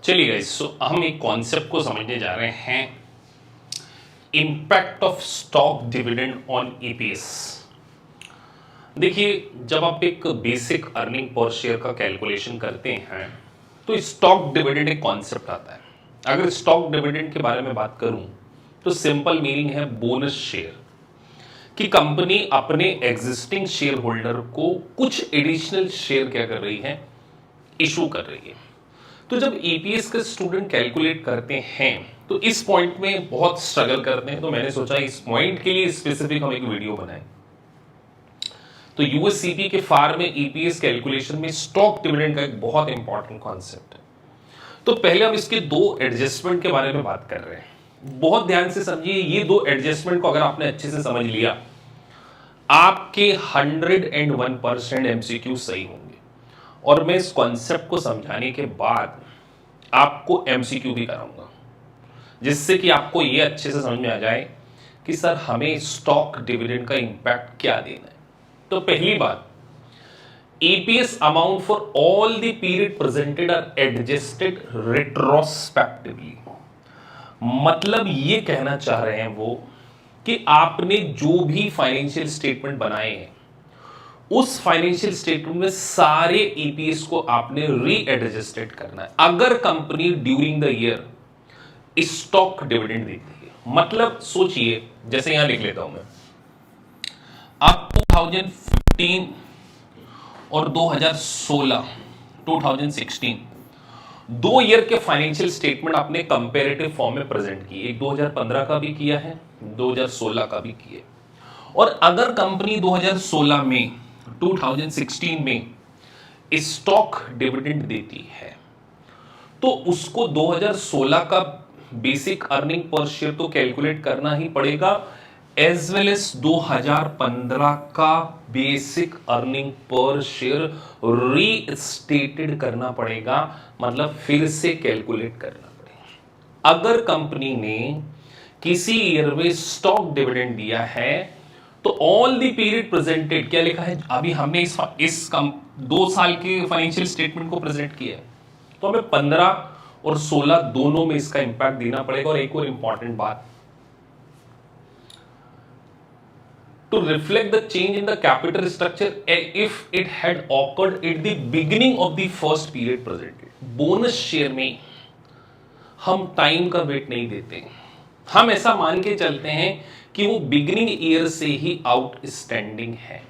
चलिए गाइस, सो हम एक कॉन्सेप्ट को समझने जा रहे हैं, impact of stock dividend on EPS. देखिए, जब आप एक बेसिक अर्निंग पर शेयर का कैलकुलेशन करते हैं तो स्टॉक डिविडेंड एक कॉन्सेप्ट आता है। अगर स्टॉक डिविडेंड के बारे में बात करूं तो सिंपल मीनिंग है बोनस शेयर, कि कंपनी अपने एग्जिस्टिंग शेयर होल्डर को कुछ एडिशनल शेयर क्या कर रही है, इशू कर रही है। तो जब ईपीएस के स्टूडेंट कैलकुलेट करते हैं तो इस पॉइंट में बहुत स्ट्रगल करते हैं, तो मैंने सोचा इस पॉइंट के लिए स्पेसिफिक हम एक वीडियो बनाएं। तो यूएससीपी के फार में ईपीएस कैलकुलेशन में स्टॉक डिविडेंड का एक बहुत इंपॉर्टेंट कॉन्सेप्ट है। तो पहले हम इसके दो एडजस्टमेंट के बारे में बात कर रहे हैं। बहुत ध्यान से समझिए, ये दो एडजस्टमेंट को अगर आपने अच्छे से समझ लिया, आपके 101% एमसीक्यू सही होंगे। और मैं इस कॉन्सेप्ट को समझाने के बाद आपको एमसीक्यू भी कराऊंगा, जिससे कि आपको यह अच्छे से समझ में आ जाए कि सर हमें स्टॉक डिविडेंड का इंपैक्ट क्या देना है। तो पहली बात, EPS amount for all the period presented are adjusted retrospectively. मतलब ये कहना चाह रहे हैं वो कि आपने जो भी फाइनेंशियल स्टेटमेंट बनाए हैं उस फाइनेंशियल स्टेटमेंट में सारे ईपीएस को आपने रीएडजस्टेड करना है अगर company during the year stock dividend देती है। मतलब सोचिए, जैसे यहां लिख लेता हूं मैं, आप 2015 और 2016 दो ईयर के फाइनेंशियल स्टेटमेंट आपने कंपेरेटिव फॉर्म में प्रेजेंट किए। एक 2015 का भी किया है, 2016 का भी किए। और अगर कंपनी 2016 में स्टॉक डिविडेंड देती है तो उसको 2016 का बेसिक अर्निंग पर शेयर तो कैलकुलेट करना ही पड़ेगा, एज वेल एज 2015 का basic earning per share restated करना पड़ेगा, मतलब फिर से कैलकुलेट करना पड़ेगा। अगर कंपनी ने किसी ईयर में स्टॉक डिविडेंड दिया है तो ऑल द पीरियड प्रेजेंटेड, क्या लिखा है, अभी हमने इस 2 साल के फाइनेंशियल स्टेटमेंट को प्रेजेंट किया है, तो हमें 15 और 16 दोनों में इसका इंपैक्ट देना पड़ेगा। और एक और इंपॉर्टेंट बात, to reflect the change in the capital structure if it had occurred at the beginning of the first period presented. Bonus share में हम टाइम का वेट नहीं देते, हम ऐसा मान के चलते हैं कि वो बिगिनिंग ईयर से ही आउटस्टैंडिंग है।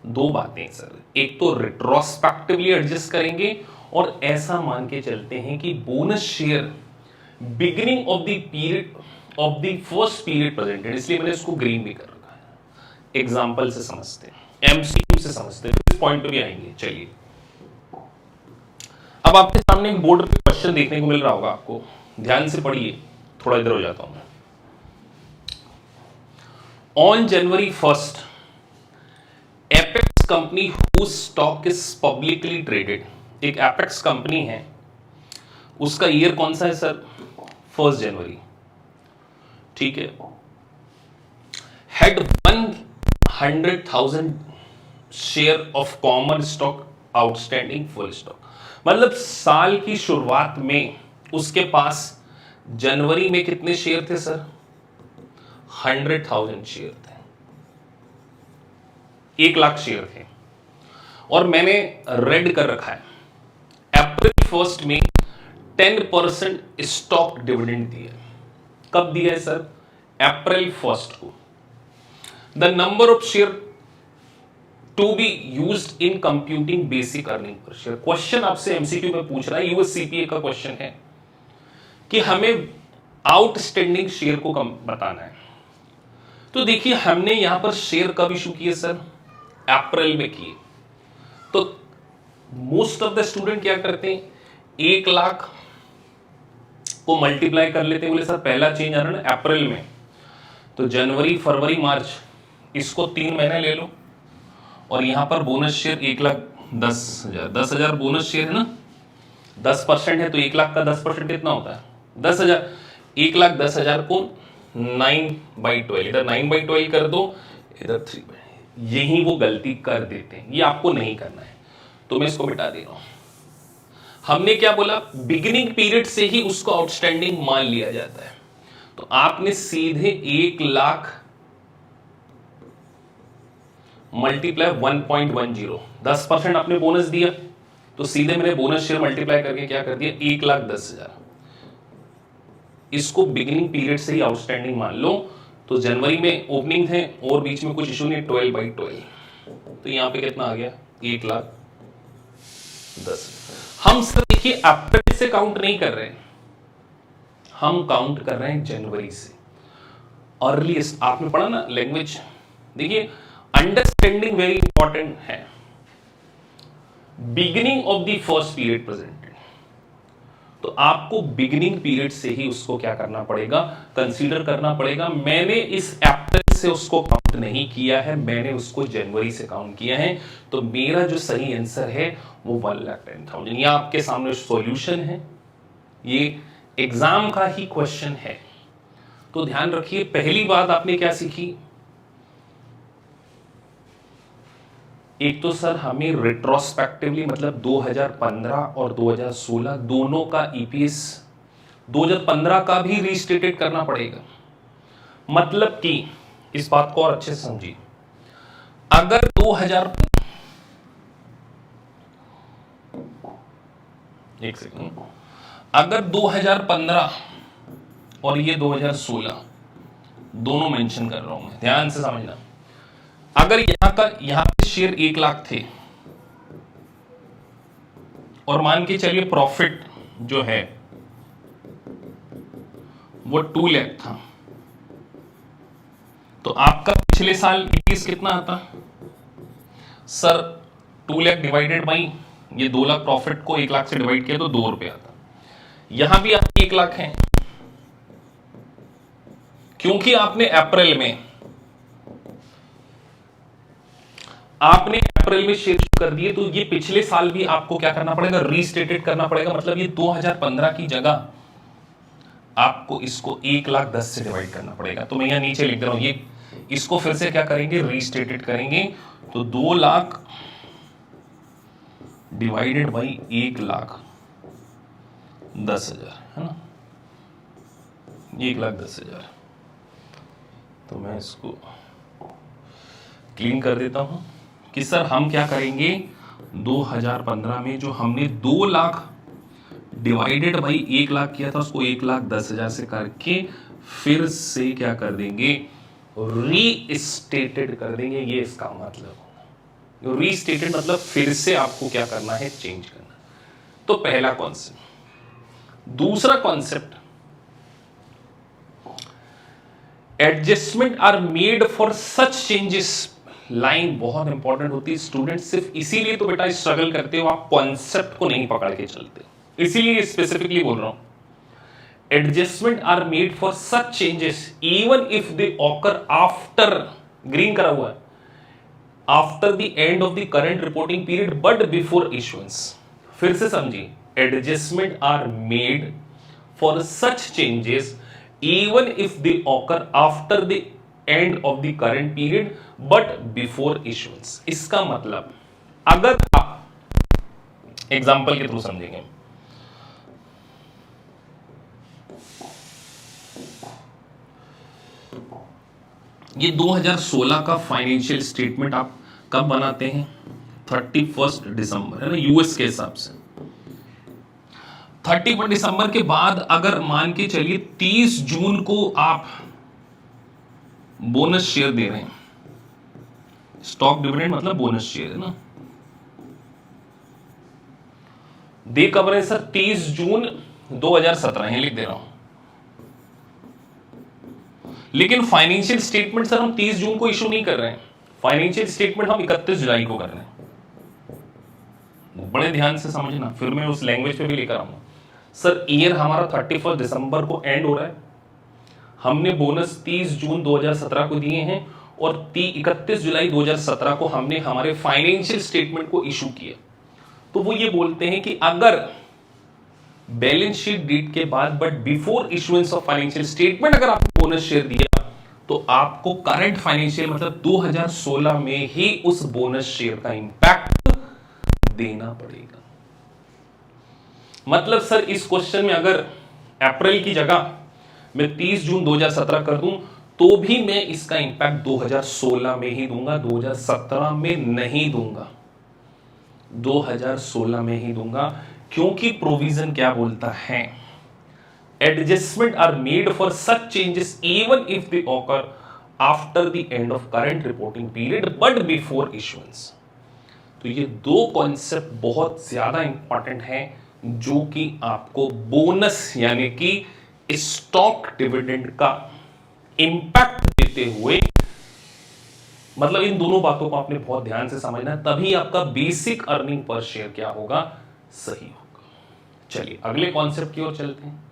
दो बातें सर, एक तो रिट्रोस्पेक्टिवली एडजस्ट करेंगे और ऐसा मान के चलते हैं कि bonus share beginning of the period of the first period presented, इसलिए मैंने इसको ग्रीन भी कर रखा है। एग्जांपल से समझते हैं, एमसीक्यू से समझते हैं, इस पॉइंट पे भी आएंगे। चलिए, अब आपके सामने एक बोर्ड पे क्वेश्चन देखने को मिल रहा होगा, आपको ध्यान से पढ़िए। थोड़ा इधर हो जाता हूं मैं। On January 1st, apex company whose stock is publicly traded, एक एपेक्स कंपनी है, उसका ईयर कौन सा है सर, 1 जनवरी, ठीक है, had 100,000 share of common stock outstanding full stock. मतलब साल की शुरुआत में उसके पास जनवरी में कितने शेयर थे सर, 100,000 शेयर थे, 1 लाख शेयर थे। और मैंने रेड कर रखा है, अप्रैल 1 में 10% स्टॉक डिविडेंड दिया। कब दिया है सर, अप्रैल 1 को। The number of share to be used in computing basic earning per share. Question आपसे एमसीक्यू में पूछ रहा है, यूएससीपीए का क्वेश्चन है कि हमें आउटस्टैंडिंग शेयर को बताना है। तो देखिए, हमने यहां पर शेयर कब इशू किए सर, अप्रैल में किए। तो मोस्ट ऑफ द स्टूडेंट क्या करते हैं, 1 लाख को मल्टीप्लाई कर लेते हैं, बोले सर पहला चेंज आ रहा है ना अप्रैल में, तो जनवरी फरवरी मार्च, इसको 3 महीने ले लो। और यहां पर बोनस शेयर 1,10,000, 10,000 बोनस शेयर है ना, 10% है तो 1 लाख का 10% कितना होता है, 10,000। 1,10,000 को 9/12, इधर 9/12 कर दो, इधर 3। यही वो गलती कर देते हैं, ये आपको नहीं करना है, तो मैं इसको मिटा दे रहा हूं। हमने क्या बोला, बिगिनिंग पीरियड से ही उसको आउटस्टैंडिंग मान लिया जाता है। तो आपने सीधे 1,00,000 मल्टीप्लाई 1.10, 10% आपने बोनस दिया, तो सीधे मैंने बोनस शेयर मल्टीप्लाई करके क्या कर दिया, 1,10,000। इसको बिगिनिंग पीरियड से ही आउटस्टैंडिंग मान लो। तो जनवरी में ओपनिंग थे और बीच में कुछ इशू नहीं, 12/12, तो यहां पे कितना आ गया, 1,10,000। हम सर देखिए अप्रैल से काउंट नहीं कर रहे हैं, हम काउंट कर रहे हैं जनवरी से। अर्लीस्ट आपने पढ़ा ना लैंग्वेज, देखिए अंडरस्टैंडिंग वेरी इंपॉर्टेंट है। Beginning of the first period presented, तो आपको बिगिनिंग पीरियड से ही उसको क्या करना पड़ेगा, कंसीडर करना पड़ेगा। मैंने इस अप्रैल से उसको काउंट नहीं किया है, मैंने उसको जनवरी से काउंट किया है। तो मेरा जो सही आंसर है वो 1,10,000। ये आपके सामने सॉल्यूशन है, ये एग्जाम का ही क्वेश्चन है। तो ध्यान रखिए, पहली बात आपने क्या सीखी, एक तो सर हमें रिट्रोस्पेक्टिवली मतलब 2015 और 2016 दोनों का ईपीएस 2015 का भी रीस्टेटेड करना पड़ेगा। मतलब कि इस बात को और अच्छे से समझिए, अगर 2000 एक सेकंड, अगर 2015 और ये 2016 दोनों मेंशन कर रहा हूं मैं, ध्यान से समझना। अगर यहां पे शेयर 1,00,000 थे और मान के चलिए प्रॉफिट जो है वो 2,00,000 था, तो आपका पिछले साल ईपीएस कितना आता सर, 2,00,000 डिवाइडेड बाई ये 2,00,000 प्रॉफिट को 1,00,000 से डिवाइड किया तो 2 रुपए आता। यहां भी आपकी 1,00,000 है, क्योंकि आपने अप्रैल में शेयर कर दिए, तो ये पिछले साल भी आपको क्या करना पड़ेगा, रीस्टेटेड करना पड़ेगा। मतलब ये 2015 की जगह आपको इसको 1,10,000 से डिवाइड करना पड़ेगा। तो मैं यहां नीचे लिख दे रहा हूं, ये इसको फिर से क्या करेंगे, रीस्टेटेड करेंगे। तो 2,00,000 डिवाइडेड बाई 1,10,000 है ना, 1,10,000। तो मैं इसको क्लीन कर देता हूं कि सर हम क्या करेंगे, 2015 में जो हमने 2,00,000 डिवाइडेड बाई 1,00,000 किया था, उसको 1,10,000 से करके फिर से क्या कर देंगे, रीस्टेटेड कर देंगे। ये इसका मतलब, रीस्टेटेड मतलब फिर से आपको क्या करना है, चेंज करना। तो पहला कॉन्सेप्ट। दूसरा concept, adjustment are made for such changes. Line बहुत इंपॉर्टेंट होती है, स्टूडेंट सिर्फ इसीलिए तो बेटा स्ट्रगल करते हो, आप कॉन्सेप्ट को नहीं पकड़ के चलते, इसीलिए स्पेसिफिकली बोल रहा हूं। Adjustment are made for such changes even if they occur after, green करा हुआ है, after the end of the current reporting period but before issuance. फिर से समझिए, adjustment are made for such changes even if they occur after the end of the current period but before issuance। इसका मतलब, अगर आप example के through समझेंगे, ये 2016 का फाइनेंशियल स्टेटमेंट आप कब बनाते हैं, 31 दिसंबर है ना, यूएस के हिसाब से 31 दिसंबर के बाद अगर मान के चलिए 30 जून को आप बोनस शेयर दे रहे हैं, स्टॉक डिविडेंड मतलब बोनस शेयर है ना, दे कब रहे सर, 30 जून 2017 लिख दे रहा हूं। लेकिन फाइनेंशियल स्टेटमेंट सर हम 30 जून को इशू नहीं कर रहे हैं, फाइनेंशियल स्टेटमेंट हम 31 जुलाई को कर रहे हैं। बड़े ध्यान से समझना, फिर मैं उस लैंग्वेज पे भी लेकर आऊंगा। सर ईयर हमारा 31 दिसंबर को एंड हो रहा है, हमने बोनस 30 जून 2017 को दिए हैं और 31 जुलाई 2017 को हमने हमारे फाइनेंशियल स्टेटमेंट को इशू किया। तो वो ये बोलते हैं कि अगर बैलेंस शीट डेट के बाद but before issuance of financial statement अगर आपको बोनस शेयर दिया तो आपको करंट फाइनेंशियल मतलब 2016 में ही उस बोनस शेयर का इंपैक्ट देना पड़ेगा। मतलब सर इस क्वेश्चन में अगर अप्रैल की जगह मैं 30 जून 2017 कर दूं तो भी मैं इसका इंपैक्ट 2016 में ही दूंगा, 2017 में नहीं दूंगा, 2016 में ही दूंगा, क्योंकि प्रोविजन क्या बोलता है, adjustment are made for such changes even if they occur after the end of current reporting period but before issuance. तो ये दो कॉन्सेप्ट बहुत ज्यादा इंपॉर्टेंट हैं जो कि आपको बोनस यानी कि स्टॉक डिविडेंड का इंपैक्ट देते हुए, मतलब इन दोनों बातों को आपने बहुत ध्यान से समझना है, तभी आपका बेसिक अर्निंग पर शेयर क्या होगा, सही होगा। चलिए अगले कॉन्सेप्ट की ओर चलते हैं।